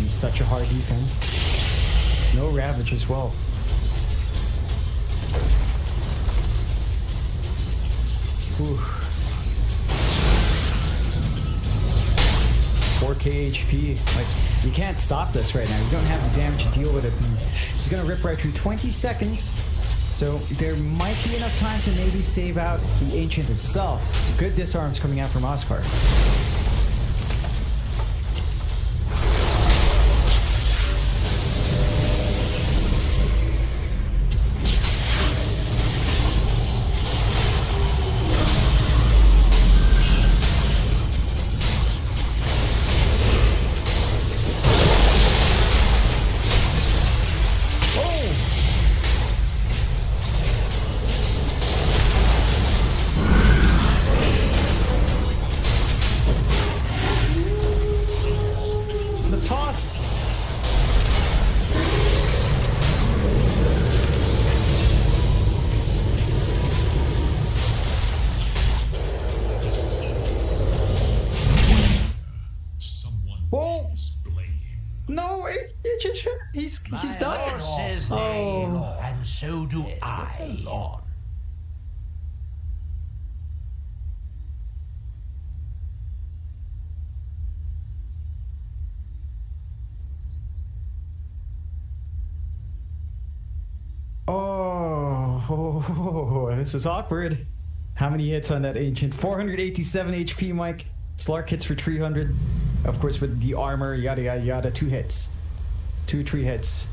Such a hard defense. No Ravage as well. Ooh. 4k HP. Like, you can't stop this right now. You don't have the damage to deal with it. And it's gonna rip right through 20 seconds. So there might be enough time to maybe save out the Ancient itself. Good disarms coming out from Oscar. He's done. Oh. And so do I. Oh, this is awkward. How many hits on that Ancient? 487 HP, Mike. Slark hits for 300. Of course, with the armor, yada yada yada. 2 hits. 2-3 hits.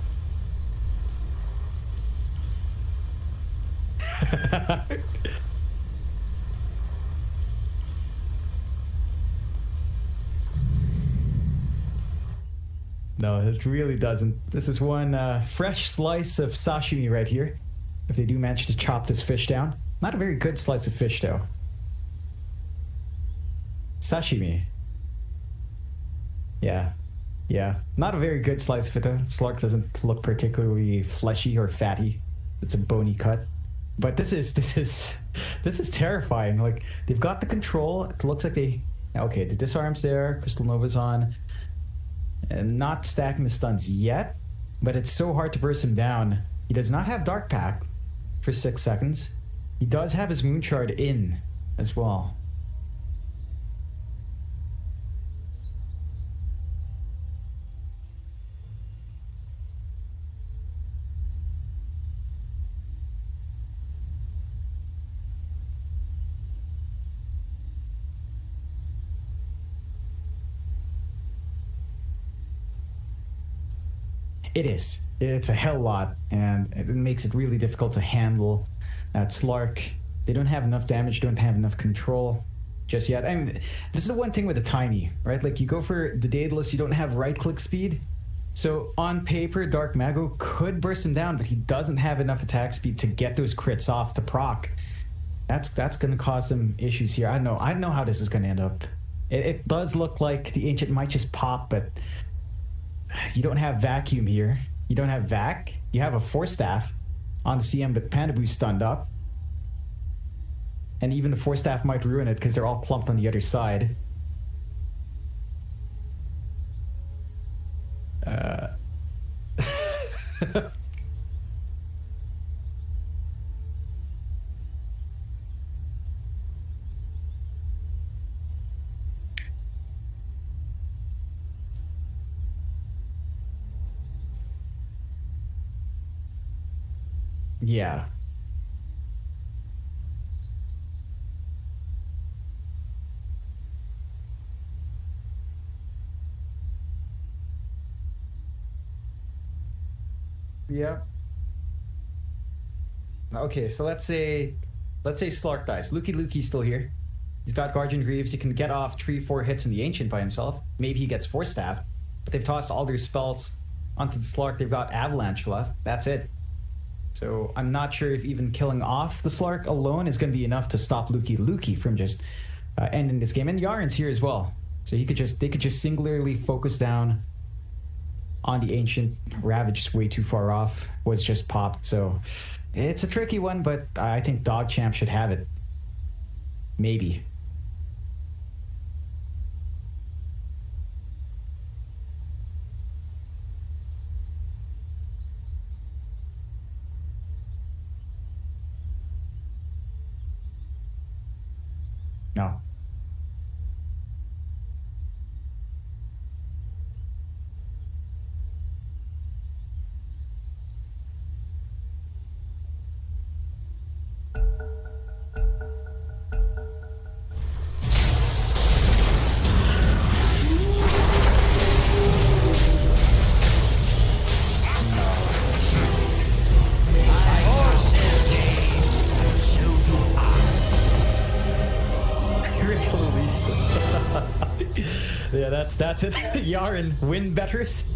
No, it really doesn't. This is one fresh slice of sashimi right here. If they do manage to chop this fish down. Not a very good slice of fish, though. Sashimi. Yeah. Yeah. Not a very good slice of it, though. Slark doesn't look particularly fleshy or fatty. It's a bony cut. But this is terrifying. Like, they've got the control. It looks like they... Okay, the disarm's there. Crystal Nova's on. And not stacking the stuns yet. But it's so hard to burst him down. He does not have Dark Pact for 6 seconds. He does have his Moon Shard in as well. It is. It's a hell lot, and it makes it really difficult to handle. Slark, they don't have enough damage, don't have enough control just yet. I mean, this is the one thing with the Tiny, right? Like, you go for the Daedalus, you don't have right-click speed. So, on paper, Dark Mago could burst him down, but he doesn't have enough attack speed to get those crits off to proc. That's going to cause some issues here. I don't know how this is going to end up. It does look like the Ancient might just pop, but... You don't have Vacuum here. You don't have Vac. You have a Force Staff on the CM, but Panda Boo's stunned up. And even the Force Staff might ruin it because they're all clumped on the other side. Yeah. Yeah. Okay, so let's say Slark dies. Luki's still here. He's got Guardian Greaves. He can get off 3-4 hits in the Ancient by himself. Maybe he gets 4-staffed. But they've tossed all their spells onto the Slark. They've got Avalanche left. That's it. So I'm not sure if even killing off the Slark alone is going to be enough to stop Luki from just ending this game. And Yaren's here as well. So they could just singularly focus down on the Ancient. Ravage is way too far off. Was just popped. So it's a tricky one, but I think DogChamp should have it. Maybe. No. Yeah, that's it. Yaren win betters.